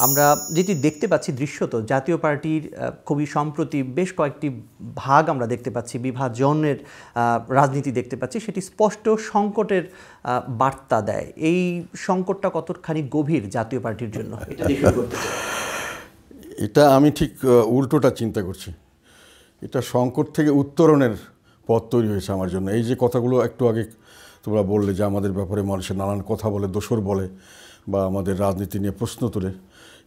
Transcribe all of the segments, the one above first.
আমরা যেটি দেখতে পাচ্ছি দৃশ্যত জাতীয় পার্টির খুবই সম্প্রতি বেশ কয়েকটি ভাগ আমরা দেখতে পাচ্ছি, বিভাজনের রাজনীতি দেখতে পাচ্ছি, সেটি স্পষ্ট সংকটের বার্তা দেয়। এই সংকটটা কতখানি গভীর জাতীয় পার্টির জন্য, এটা আমি ঠিক উল্টোটা চিন্তা করছি। এটা সংকট থেকে উত্তরণের পথ তৈরি হয়েছে আমার জন্য। এই যে কথাগুলো একটু আগে তোমরা বললে যে আমাদের ব্যাপারে মানুষের নানান কথা বলে, দোসর বলে, বা আমাদের রাজনীতি নিয়ে প্রশ্ন তোলে,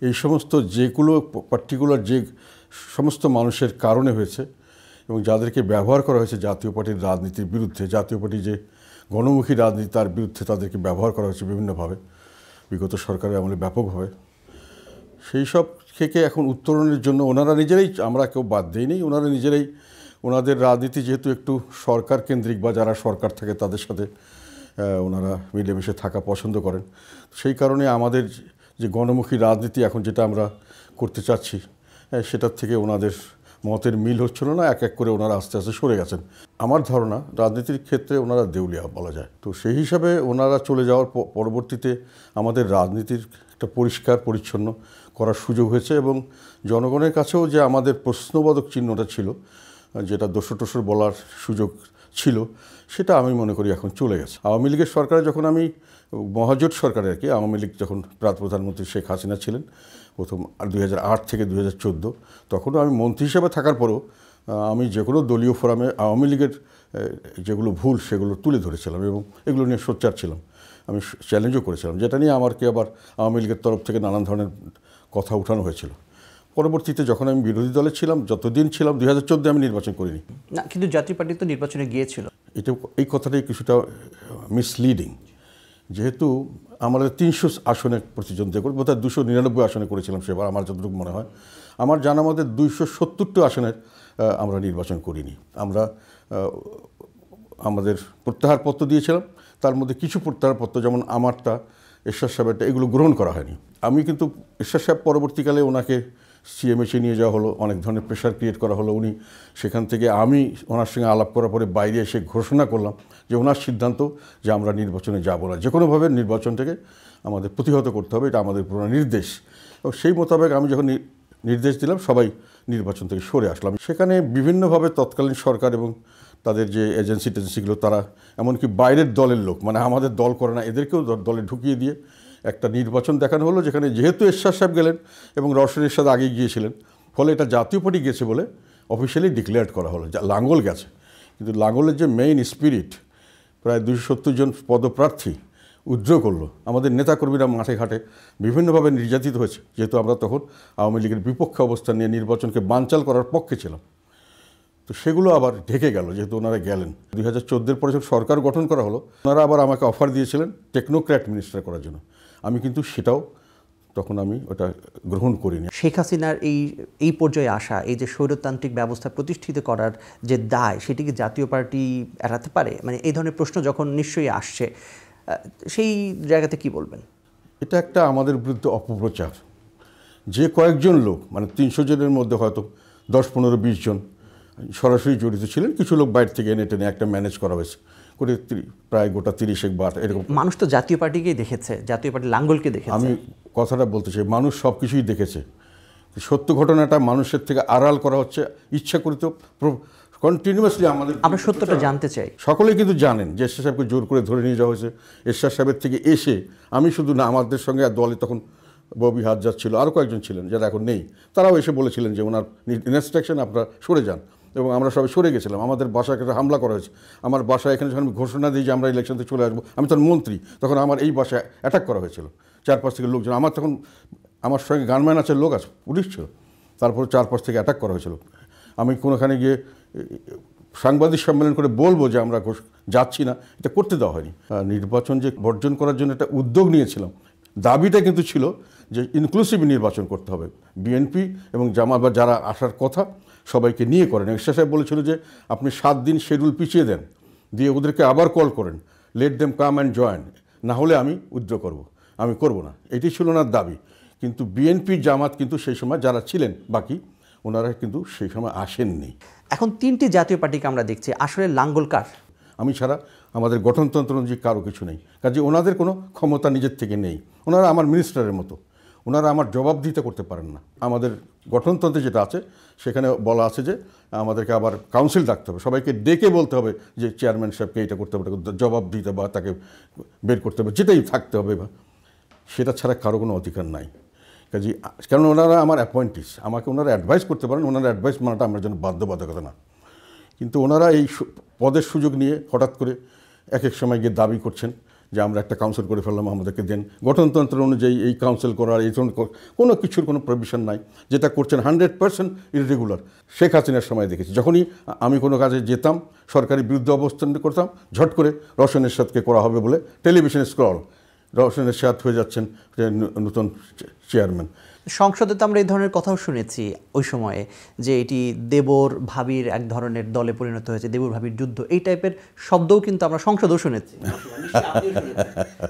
এই সমস্ত যেগুলো পার্টিকুলার যে সমস্ত মানুষের কারণে হয়েছে এবং যাদেরকে ব্যবহার করা হয়েছে জাতীয় পার্টির রাজনীতির বিরুদ্ধে, জাতীয় পার্টি যে গণমুখী রাজনীতি তার বিরুদ্ধে তাদেরকে ব্যবহার করা হয়েছে বিভিন্নভাবে, বিগত সরকারের আমলে ব্যাপকভাবে, সেই সব থেকে এখন উত্তরণের জন্য ওনারা নিজেরাই, আমরা কেউ বাদ দিইনি, ওনারা নিজেরাই ওনাদের রাজনীতি যেহেতু একটু সরকার কেন্দ্রিক বা যারা সরকার থাকে তাদের সাথে ওনারা মিলেমিশে থাকা পছন্দ করেন, সেই কারণে আমাদের যে গণমুখী রাজনীতি এখন যেটা আমরা করতে চাচ্ছি সেটার থেকে ওনাদের মতের মিল হচ্ছিল না। এক এক করে ওনারা আস্তে আস্তে সরে গেছেন। আমার ধারণা রাজনীতির ক্ষেত্রে ওনারা দেউলিয়া বলা যায়। তো সেই হিসাবে ওনারা চলে যাওয়ার পরবর্তীতে আমাদের রাজনীতির একটা পরিষ্কার পরিচ্ছন্ন করার সুযোগ হয়েছে এবং জনগণের কাছেও যে আমাদের প্রশ্নবোধক চিহ্নটা ছিল, যেটা দোসর টোসর বলার সুযোগ ছিল, সেটা আমি মনে করি এখন চলে গেছে। আওয়ামী লীগের সরকারে যখন আমি মহাজোট সরকারে আর কি, আওয়ামী লীগ যখন প্রধানমন্ত্রী শেখ হাসিনা ছিলেন প্রথম 2008 থেকে 2014, তখনও আমি মন্ত্রী হিসেবে থাকার পরেও আমি যে কোনো দলীয় ফোরামে আওয়ামী লীগের যেগুলো ভুল সেগুলো তুলে ধরেছিলাম এবং এগুলো নিয়ে সোচ্চার ছিলাম। আমি চ্যালেঞ্জও করেছিলাম, যেটা নিয়ে আমাকে আবার আওয়ামী লীগের তরফ থেকে নানান ধরনের কথা উঠানো হয়েছিল। পরবর্তীতে যখন আমি বিরোধী দলে ছিলাম, যতদিন ছিলাম, 2014 আমি নির্বাচন করিনি না, কিন্তু জাতীয় পার্টি তো নির্বাচনে গিয়েছিল। এই কথাটাই কিছুটা মিসলিডিং, যেহেতু আমাদের 300 আসনে প্রতিদ্বন্দ্বিতা করে, বোধহয় 299 আসনে করেছিলাম সেবার, আমার যতটুকু মনে হয়। আমার জানা মতে 270টা আসনের আমরা নির্বাচন করিনি। আমরা আমাদের প্রত্যাহারপত্র দিয়েছিলাম, তার মধ্যে কিছু প্রত্যাহারপত্র, যেমন আমারটা, এরশাদ সাহেবেরটা, এগুলো গ্রহণ করা হয়নি। আমি কিন্তু এরশাদ সাহেব পরবর্তীকালে ওনাকে সিএমএইচে নিয়ে যাওয়া হলো, অনেক ধরনের প্রেশার ক্রিয়েট করা হলো। উনি সেখান থেকে, আমি ওনার সঙ্গে আলাপ করার পরে বাইরে এসে ঘোষণা করলাম যে ওনার সিদ্ধান্ত যে আমরা নির্বাচনে যাব না, যে কোনোভাবে নির্বাচনটাকে আমাদের প্রতিহত করতে হবে, এটা আমাদের পুরো নির্দেশ। এবং সেই মোতাবেক আমি যখন নির্দেশ দিলাম, সবাই নির্বাচন থেকে সরে আসলাম। সেখানে বিভিন্নভাবে তৎকালীন সরকার এবং তাদের যে টেজেন্সিগুলো, তারা এমনকি বাইরের দলের লোক, মানে আমাদের দল করে না, এদেরকেও দলে ঢুকিয়ে দিয়ে একটা নির্বাচন দেখানো হলো, যেখানে যেহেতু এরশাদ সাহেব গেলেন এবং রওশন এরশাদ আগে গিয়েছিলেন, ফলে এটা জাতীয় পার্টি গেছে বলে অফিসিয়ালি ডিক্লেয়ার করা হলো, লাঙ্গল গেছে। কিন্তু লাঙ্গলের যে মেইন স্পিরিট, প্রায় 270 জন পদপ্রার্থী উদ্র করলো। আমাদের নেতাকর্মীরা মাঠে ঘাটে বিভিন্নভাবে নির্যাতিত হয়েছে, যেহেতু আমরা তখন আওয়ামী লীগের বিপক্ষে অবস্থান নিয়ে নির্বাচনকে বানচাল করার পক্ষে ছিলাম। তো সেগুলো আবার ঢেকে গেল, যেহেতু ওনারা গেলেন। 2014 পরে যখন সরকার গঠন করা হলো, ওনারা আবার আমাকে অফার দিয়েছিলেন টেকনোক্র্যাট মিনিস্টার করার জন্য। আমি কিন্তু সেটাও তখন আমি ওটা গ্রহণ করিনি। শেখ হাসিনার এই পর্যায়ে আসা, এই যে স্বৈরতান্ত্রিক ব্যবস্থা প্রতিষ্ঠিত করার যে দায়, সেটি কি জাতীয় পার্টি এড়াতে পারে? মানে এই ধরনের প্রশ্ন যখন নিশ্চয়ই আসছে, সেই জায়গাতে কি বলবেন? এটা একটা আমাদের বিরুদ্ধে অপপ্রচার। যে কয়েকজন লোক, মানে 300 জনের মধ্যে হয়তো 10, 15, 20 জন সরাসরি জড়িত ছিলেন, কিছু লোক বাইরে থেকে এনে টেনে একটা ম্যানেজ করা হয়েছে করে প্রায় গোটা 30 বার এরকম। মানুষ তো জাতীয় পার্টিকেই দেখেছে, জাতীয় পার্টি লাঙ্গলকে দেখেছে। আমি কথাটা বলতে চাই, মানুষ সব কিছুই দেখেছে। সত্য ঘটনাটা মানুষের থেকে আড়াল করা হচ্ছে ইচ্ছাকৃত, কন্টিনিউয়াসলি। আমরা সত্যটা জানতে চাই। সকলেই কিন্তু জানেন যে এরশাদ সাহেবকে জোর করে ধরে নিয়ে যাওয়া হয়েছে। এরশাদ সাহেবের থেকে এসে, আমি শুধু না, আমাদের সঙ্গে দলে তখন ববি হাজজার ছিল, আরও কয়েকজন ছিলেন যারা এখন নেই, তারাও এসে বলেছিলেন যে ওনার ইনস্ট্রাকশন আপনারা সরে যান, এবং আমরা সবাই সরে গেছিলাম। আমাদের বাসায় একটা হামলা করা হয়েছে। আমার বাসায় এখানে যখন আমি ঘোষণা দিই যে আমরা ইলেকশন থেকে চলে আসবো, আমি তখন মন্ত্রী, তখন আমার এই বাসায় অ্যাটাক করা হয়েছিল 4-5 থেকে লোকজন। আমার তখন আমার সঙ্গে গানম্যান আছে, লোক আছে, পুলিশ ছিল, তারপরে 4-5 থেকে অ্যাটাক করা হয়েছিল। আমি কোনোখানে গিয়ে সাংবাদিক সম্মেলন করে বলবো যে আমরা যাচ্ছি না, এটা করতে দেওয়া হয়নি। নির্বাচন যে বর্জন করার জন্য একটা উদ্যোগ নিয়েছিলাম, দাবিটা কিন্তু ছিল যে ইনক্লুসিভ নির্বাচন করতে হবে, বিএনপি এবং জামাত বা যারা আসার কথা সবাইকে নিয়ে করেন। এরশাদ সাহেব বলেছিল যে আপনি 7 দিন শিডিউল পিছিয়ে দেন, দিয়ে ওদেরকে আবার কল করেন, let them come and join, না হলে আমি উইথড্র করব। আমি করব না, এটি ছিল না দাবি। কিন্তু বিএনপি জামাত কিন্তু সেই সময় যারা ছিলেন বাকি, ওনারা কিন্তু সেই সময় আসেননি। এখন 3টি জাতীয় পার্টিকে আমরা দেখছি, আসলে লাঙ্গল কার? আমি ছাড়া আমাদের গঠনতন্ত্র অনুযায়ী কারো কিছু নেই, কাজে ওনাদের কোনো ক্ষমতা নিজের থেকে নেই। ওনারা আমার মিনিস্টারের মতো, ওনারা আমার জবাবদিহিতা করতে পারেন না। আমাদের গঠনতন্ত্রে যেটা আছে সেখানে বলা আছে যে আমাদেরকে আবার কাউন্সিল ডাকতে হবে, সবাইকে ডেকে বলতে হবে যে চেয়ারম্যান সাহেবকে এইটা করতে হবে, জবাবদিহিতা বা তাকে বের করতে হবে, যেটাই থাকতে হবে, বা সেটা ছাড়া কারো কোনো অধিকার নাই। কাজে কারণ ওনারা আমার অ্যাপয়েন্টিস, আমাকে ওনারা অ্যাডভাইস করতে পারেন, ওনারা অ্যাডভাইস মানাটা আমার জন্য বাধ্যবাধকতা না। কিন্তু ওনারা এই পদের সুযোগ নিয়ে হঠাৎ করে এক এক সময় গিয়ে দাবি করছেন যে আমরা একটা কাউন্সিল করে ফেললাম, আমাদেরকে দেন। গঠনতন্ত্র অনুযায়ী এই কাউন্সিল করার এই ধরনের কোনো কিছুর কোনো প্রভিশন নাই। যেটা করছেন 100% ইররেগুলার। শেখ হাসিনার সময় দেখেছি, যখনই আমি কোনো কাজে যেতাম, সরকারি বিরুদ্ধে অবস্থান করতাম, ঝট করে রওশন এরশাদকে করা হবে বলে টেলিভিশনে স্ক্রল, রওশন এরশাদ হয়ে যাচ্ছেন নতুন চেয়ারম্যান। সংসদে তো আমরা এই ধরনের কথাও শুনেছি ওই সময়ে, যে এটি দেবর ভাবির এক ধরনের দলে পরিণত হয়েছে, দেবর ভাবির যুদ্ধ, এই টাইপের শব্দও কিন্তু আমরা সংসদেও শুনেছি।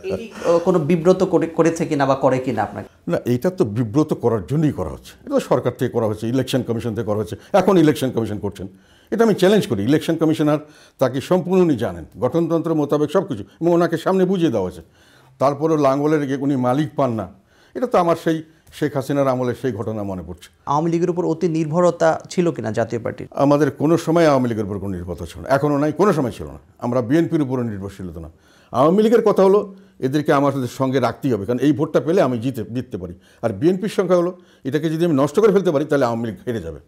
এটি কোনো বিব্রত করেছে কিনা বা করে কিনা আপনাকে? না, এইটা তো বিব্রত করার জন্যই করা হচ্ছে। এটা তো সরকার থেকে করা হচ্ছে, ইলেকশন কমিশন থেকে করা হচ্ছে, এখন ইলেকশন কমিশন করছেন। এটা আমি চ্যালেঞ্জ করি। ইলেকশন কমিশনার তাকে সম্পূর্ণ উনি জানেন, গঠনতন্ত্র মোতাবেক সব কিছু, এবং ওনাকে সামনে বুঝিয়ে দেওয়া হয়েছে। তারপরেও লাঙ্গলের উনি মালিক পান না। এটা তো আমার সেই শেখ হাসিনার আমলে সেই ঘটনা মনে পড়ছে। আওয়ামী লীগের উপর অতি নির্ভরতা ছিল কিনা জাতীয় পার্টির? আমাদের কোনো সময় আওয়ামী লীগের উপর কোনো নির্ভরতা ছিল না, এখনও নাই, কোনো সময় ছিল না। আমরা বিএনপির উপরও নির্ভরশীলতা না। আওয়ামী লীগের কথা হলো এদেরকে আমাদের সঙ্গে রাখতেই হবে, কারণ এই ভোটটা পেলে আমি জিততে পারি। আর বিএনপির সংখ্যা হলো এটাকে যদি আমি নষ্ট করে ফেলতে পারি তাহলে আওয়ামী লীগ হেরে যাবে।